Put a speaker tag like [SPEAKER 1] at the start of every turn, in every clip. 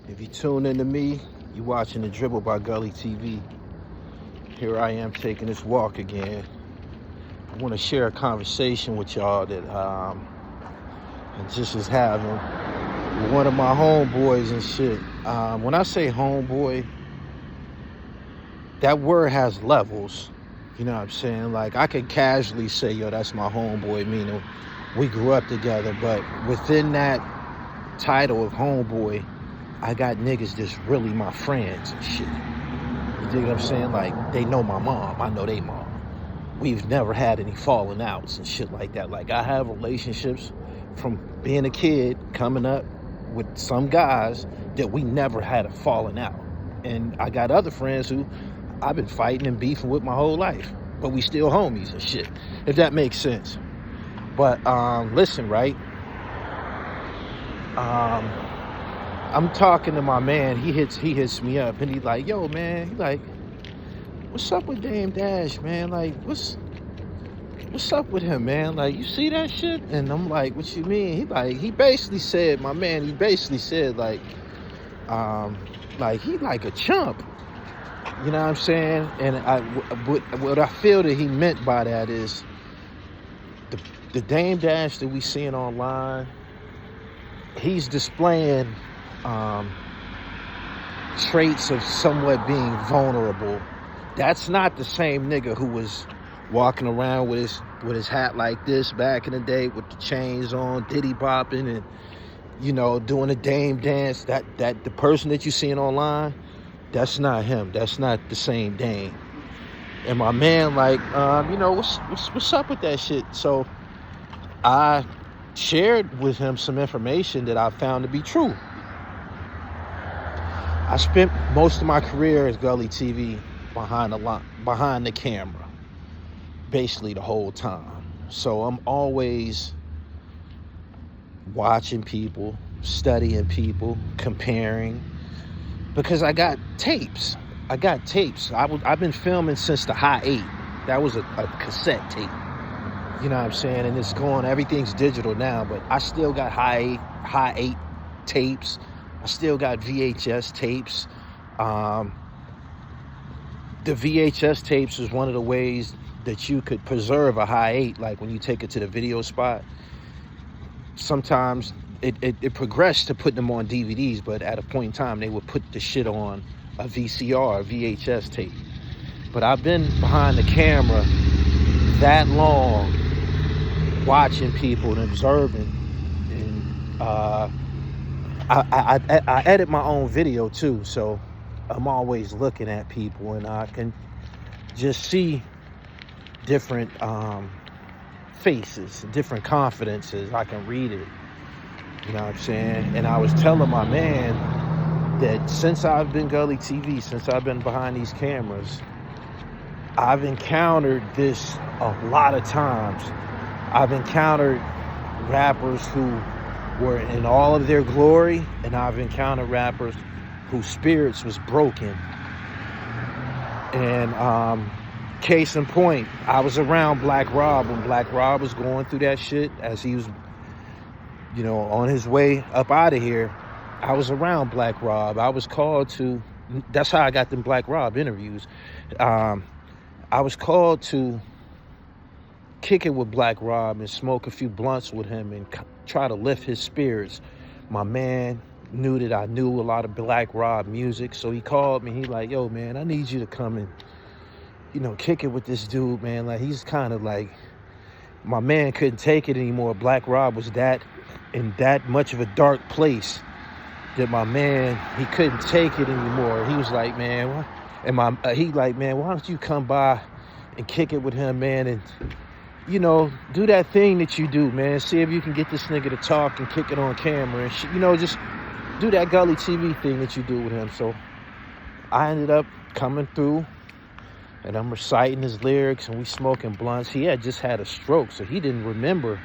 [SPEAKER 1] If you tune into me, you watching The Dribble by Gully TV. Here I am taking this walk again. I want to share a conversation with y'all that I just was having with one of my homeboys and shit. When I say homeboy, that word has levels. You know what I'm saying? Like, I could casually say, yo, that's my homeboy, meaning we grew up together. But within that title of homeboy, I got niggas that's really my friends and shit. You dig what I'm saying? Like, they know my mom. I know they mom. We've never had any falling outs and shit like that. Like, I have relationships from being a kid coming up with some guys that we never had a falling out. And I got other friends who I've been fighting and beefing with my whole life, but we still homies and shit, if that makes sense. But listen, right? I'm talking to my man. He hits me up and he's like, yo, man, he like, what's up with Dame Dash, man? Like, what's up with him, man? Like, you see that shit? And I'm like, what you mean? He basically said, my man, he said like he like a chump. You know what I'm saying? And what I feel that he meant by that is the Dame Dash that we seeing online, he's displaying traits of somewhat being vulnerable. That's not the same nigga who was walking around with his hat like this back in the day with the chains on, diddy bopping and, you know, doing a Dame dance. That the person that you seeing online, that's not him. That's not the same Dame. And my man, like, you know, what's up with that shit? So I shared with him some information that I found to be true. I spent most of my career as Gully TV behind the camera, basically the whole time. So I'm always watching people, studying people, comparing, because I got tapes. I've been filming since the High 8. That was a cassette tape. You know what I'm saying? And it's going, everything's digital now, but I still got High 8 tapes. I still got VHS tapes. The VHS tapes is one of the ways that you could preserve a High 8, like when you take it to the video spot. Sometimes it progressed to putting them on DVDs, but at a point in time, they would put the shit on a VCR, a VHS tape. But I've been behind the camera that long, watching people and observing, and I edit my own video too, so I'm always looking at people, and I can just see different faces, different confidences. I can read it, you know what I'm saying? And I was telling my man that since I've been Gully TV, since I've been behind these cameras, I've encountered this a lot of times. I've encountered rappers who were in all of their glory, and I've encountered rappers whose spirits was broken. And case in point, I was around Black Rob when Black Rob was going through that shit as he was, you know, on his way up out of here. I was around Black Rob. I was called to, that's how I got them Black Rob interviews. I was called to kick it with Black Rob and smoke a few blunts with him and try to lift his spirits. My man knew that I knew a lot of Black Rob music, so he called me. He like, yo, man, I need you to come and, you know, kick it with this dude, man. Like, he's kind of like, my man couldn't take it anymore. Black Rob was in that much of a dark place that my man, he couldn't take it anymore. He was like, man, he like, man, why don't you come by and kick it with him, man, and, you know, do that thing that you do, man. See if you can get this nigga to talk and kick it on camera and shit. You know, just do that Gully TV thing that you do with him. So I ended up coming through, and I'm reciting his lyrics, and we smoking blunts. He had just had a stroke, so he didn't remember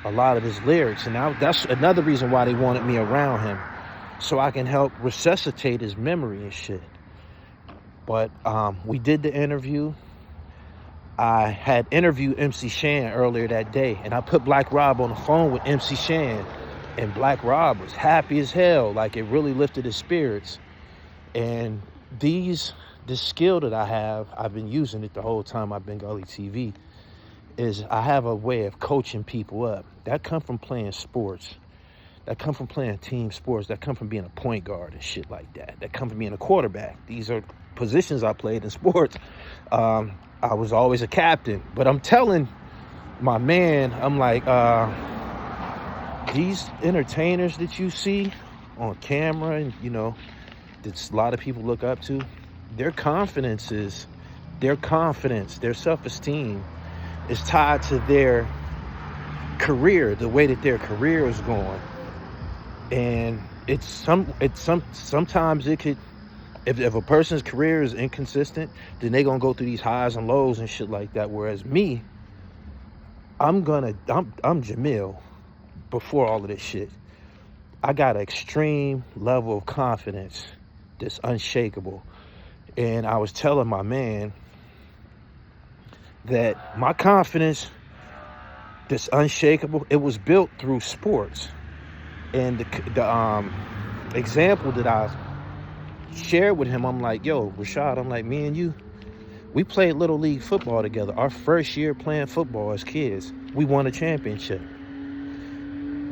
[SPEAKER 1] a lot of his lyrics. And that's another reason why they wanted me around him, so I can help resuscitate his memory and shit. But we did the interview. I had interviewed MC Shan earlier that day, and I put Black Rob on the phone with MC Shan And Black Rob was happy as hell. Like, it really lifted his spirits. And this skill that I have, I've been using it the whole time I've been Gully TV, is I have a way of coaching people up. That come from playing sports. That come from playing team sports. That come from being a point guard and shit like that. That come from being a quarterback. These are positions I played in sports. I was always a captain. But I'm telling my man, I'm like, these entertainers that you see on camera and, you know, that a lot of people look up to, their confidence, their self-esteem is tied to their career, the way that their career is going. And sometimes it could, if a person's career is inconsistent, then they're gonna go through these highs and lows and shit like that. Whereas me, I'm Jamil before all of this shit. I got an extreme level of confidence that's unshakable. And I was telling my man that my confidence that's unshakable, it was built through sports. And the example that I shared with him, I'm like, yo, Rashad, I'm like, me and you, we played Little League football together. Our first year playing football as kids, we won a championship.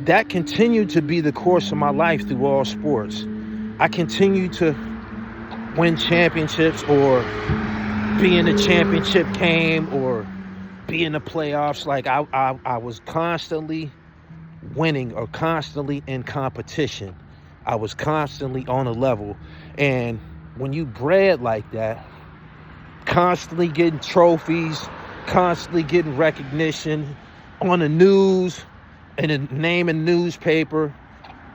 [SPEAKER 1] That continued to be the course of my life through all sports. I continued to win championships or be in the championship game or be in the playoffs. Like I was constantly winning or constantly in competition. I was constantly on a level. And when you bred like that, constantly getting trophies, constantly getting recognition on the news, and a name in the newspaper,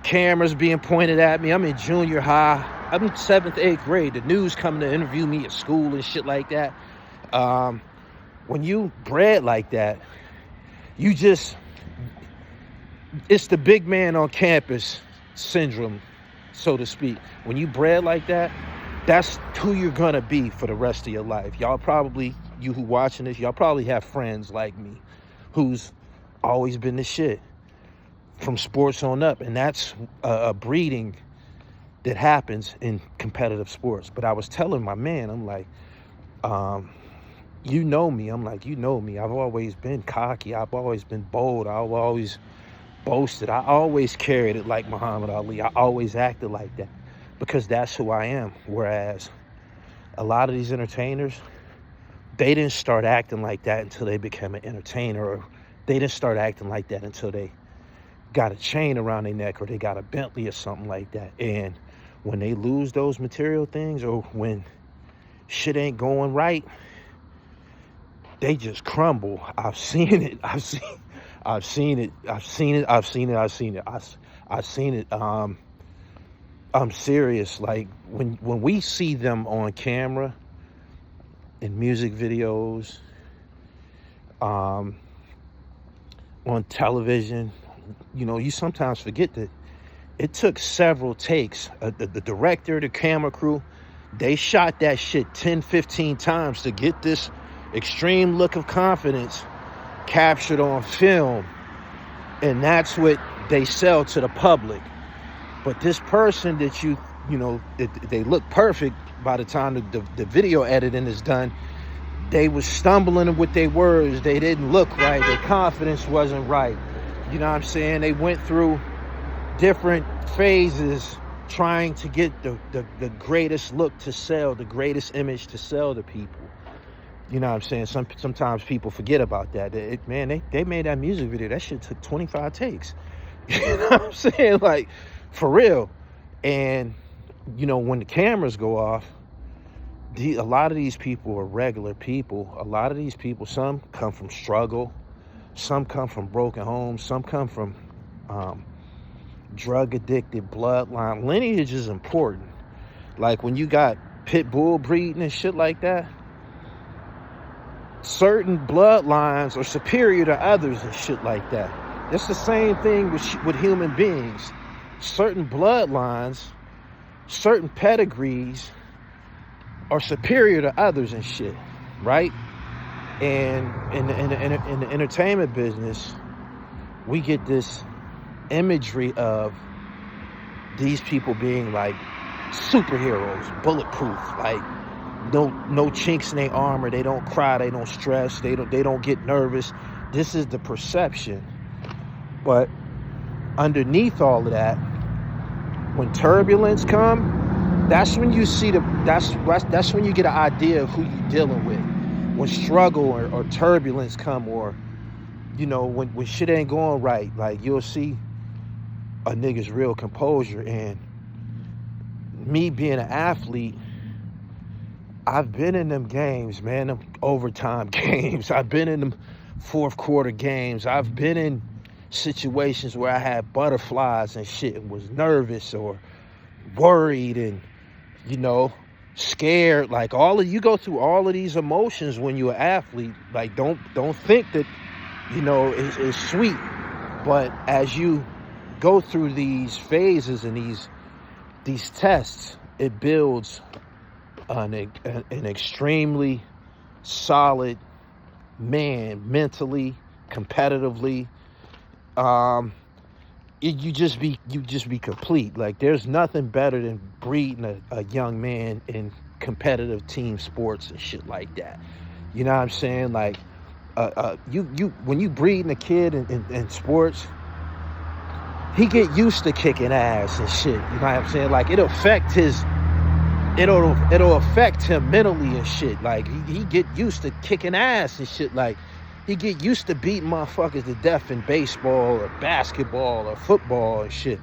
[SPEAKER 1] cameras being pointed at me. I'm in junior high. I'm in 7th, 8th grade. The news coming to interview me at school and shit like that. When you bred like that, it's the big man on campus syndrome, so to speak. When you bred like that, that's who you're gonna be for the rest of your life. Y'all probably, you who watching this, y'all probably have friends like me who's always been the shit from sports on up. And that's a breeding that happens in competitive sports. But I was telling my man, I'm like, you know me. I'm like, you know me. I've always been cocky. I've always been bold. I've always boasted. I always carried it like Muhammad Ali. I always acted like that because that's who I am. Whereas a lot of these entertainers, they didn't start acting like that until they became an entertainer, or they didn't start acting like that until they got a chain around their neck or they got a Bentley or something like that. And when they lose those material things, or when shit ain't going right, they just crumble. I've seen it. I'm serious. Like when we see them on camera in music videos, on television, you know, you sometimes forget that it took several takes. The director, the camera crew, they shot that shit 10, 15 times to get this extreme look of confidence captured on film. And that's what they sell to the public. But this person that you know, they look perfect by the time the video editing is done. They was stumbling with their words. They didn't look right. Their confidence wasn't right. You know what I'm saying? They went through different phases trying to get the greatest look to sell, the greatest image to sell to people. You know what I'm saying? Sometimes people forget about that. They made that music video. That shit took 25 takes. You know what I'm saying? Like, for real. And, you know, when the cameras go off, a lot of these people are regular people. A lot of these people, some come from struggle. Some come from broken homes. Some come from drug-addicted bloodline. Lineage is important. Like, when you got pit bull breeding and shit like that, certain bloodlines are superior to others and shit like that. It's the same thing with human beings. Certain bloodlines, certain pedigrees are superior to others and shit, right? And in the entertainment business, we get this imagery of these people being like superheroes, bulletproof, like no chinks in their armor. They don't cry, they don't stress, they don't get nervous. This is the perception. But underneath all of that, when turbulence come, that's when you see that's when you get an idea of who you're dealing with. When struggle or turbulence come, or when shit ain't going right, like you'll see a nigga's real composure. And me being an athlete, I've been in them games, man, them overtime games. I've been in them fourth quarter games. I've been in situations where I had butterflies and shit and was nervous or worried and, scared. Like you go through all of these emotions when you're an athlete. Like don't think that, it's sweet. But as you go through these phases and these tests, it builds an extremely solid man, mentally, competitively. You just be complete. Like there's nothing better than breeding a young man in competitive team sports and shit like that. You know what I'm saying? Like when you breeding a kid in sports, he get used to kicking ass and shit. You know what I'm saying? Like it'll affect him mentally and shit. Like he get used to kicking ass and shit. Like he get used to beating motherfuckers to death in baseball or basketball or football and shit.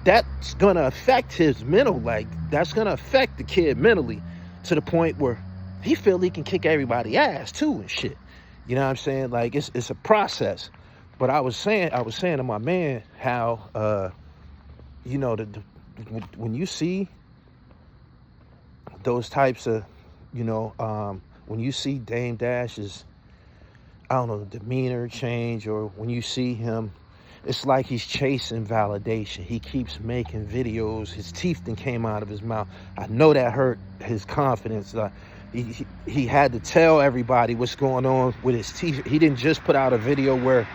[SPEAKER 1] That's gonna affect his mental. Like that's gonna affect the kid mentally to the point where he feel he can kick everybody ass too and shit. You know what I'm saying? Like it's a process. But I was saying to my man how when you see those types of when you see Dame Dash's demeanor change, or when you see him, it's like he's chasing validation. He keeps making videos. His teeth then came out of his mouth. I know that hurt his confidence. He had to tell everybody what's going on with his teeth. He didn't just put out a video where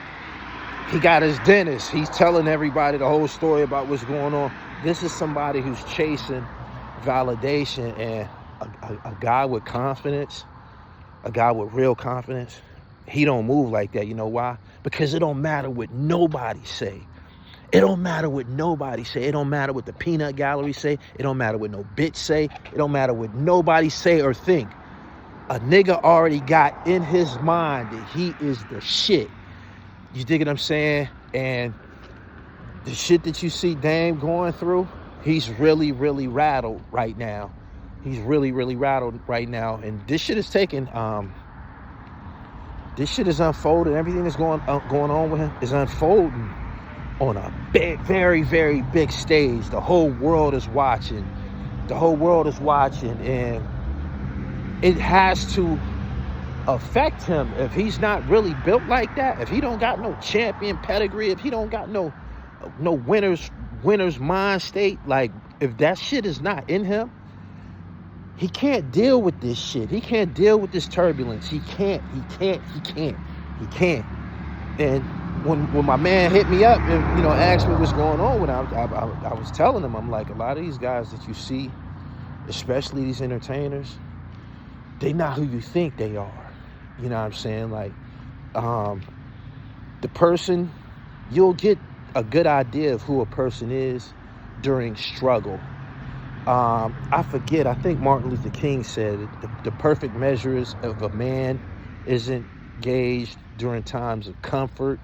[SPEAKER 1] he got his dentist. He's telling everybody the whole story about what's going on. This is somebody who's chasing validation, and a guy with confidence, a guy with real confidence, he don't move like that. You know why? Because it don't matter what nobody say. It don't matter what nobody say. It don't matter what the peanut gallery say. It don't matter what no bitch say. It don't matter what nobody say or think. A nigga already got in his mind that he is the shit. You dig what I'm saying? And the shit that you see Dame going through, he's really, really rattled right now. He's really, really rattled right now. And this shit is taking, this shit is unfolding. Everything that's going on with him is unfolding on a big, very, very big stage. The whole world is watching. The whole world is watching. And it has to affect him if he's not really built like that. If he don't got no champion pedigree, if he don't got no winner's mind state, like if that shit is not in him, he can't deal with this shit. He can't deal with this turbulence. He can't. And when my man hit me up and asked me what's going on with him, I was telling him, I'm like, a lot of these guys that you see, especially these entertainers, they not who you think they are. You know what I'm saying? Like, the person, you'll get a good idea of who a person is during struggle. I forget, I think Martin Luther King said the perfect measures of a man isn't gauged during times of comfort.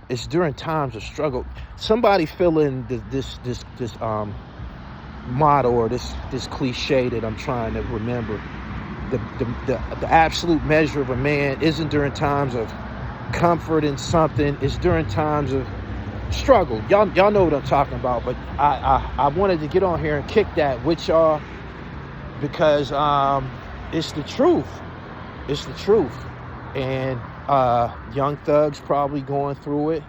[SPEAKER 1] It's during times of struggle. Somebody fill in this motto or this cliche that I'm trying to remember. The absolute measure of a man isn't during times of comfort in something. It's during times of struggle. Y'all know what I'm talking about. But I wanted to get on here and kick that with y'all because it's the truth. It's the truth. And Young Thug's probably going through it.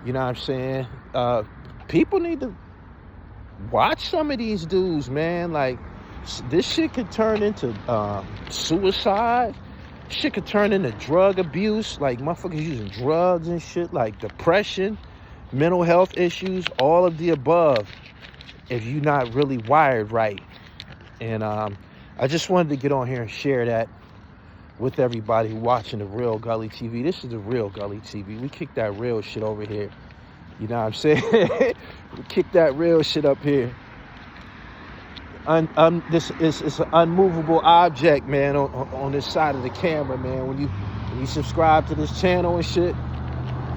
[SPEAKER 1] You know what I'm saying? People need to watch some of these dudes, man. Like, this shit could turn into suicide. Shit could turn into drug abuse. Like, motherfuckers using drugs and shit. Like, depression, mental health issues, all of the above, if you're not really wired right. And I just wanted to get on here and share that with everybody watching the real Gully TV. This is the real Gully TV. We kick that real shit over here. You know what I'm saying? We kick that real shit up here. This is an unmovable object, man, on this side of the camera, man. When you subscribe to this channel and shit,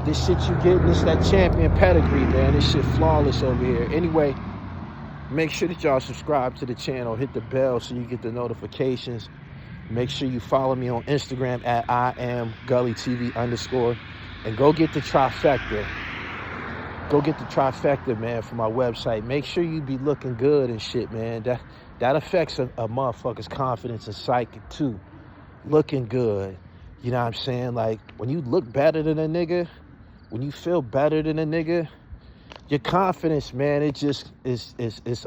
[SPEAKER 1] this shit you getting, this that champion pedigree, man. This shit flawless over here. Anyway, make sure that y'all subscribe to the channel, hit the bell so you get the notifications. Make sure you follow me on Instagram at IamGullyTV_, and go get the trifecta. Go get the trifecta, man, for my website. Make sure you be looking good and shit, man. That affects a motherfucker's confidence and psyche too. Looking good. You know what I'm saying? Like, when you look better than a nigga, when you feel better than a nigga, your confidence, man, it just is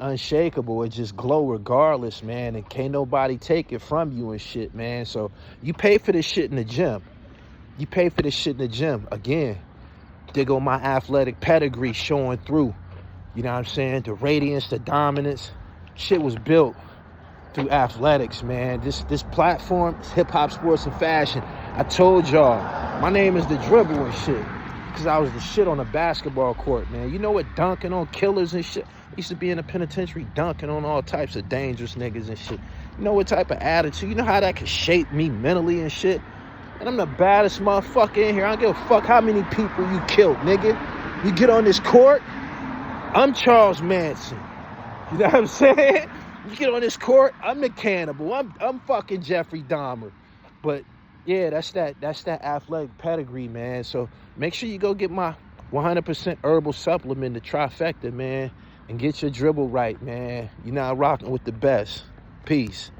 [SPEAKER 1] unshakable. It just glow regardless, man, and can't nobody take it from you and shit, man. So you pay for this shit in the gym. You pay for this shit in the gym. Again, there go my athletic pedigree showing through. You know what I'm saying? The radiance, the dominance. Shit was built through athletics, man. This platform is hip-hop, sports, and fashion. I told y'all, my name is the dribble and shit, because I was the shit on the basketball court, man. You know what? Dunking on killers and shit. I used to be in the penitentiary dunking on all types of dangerous niggas and shit. You know what type of attitude? You know how that could shape me mentally and shit? And I'm the baddest motherfucker in here. I don't give a fuck how many people you killed, nigga. You get on this court, I'm Charles Manson. You know what I'm saying? You get on this court, I'm the cannibal. I'm fucking Jeffrey Dahmer. But yeah, that's that athletic pedigree, man. So make sure you go get my 100% herbal supplement, the trifecta, man, and get your dribble right, man. You're not rocking with the best. Peace.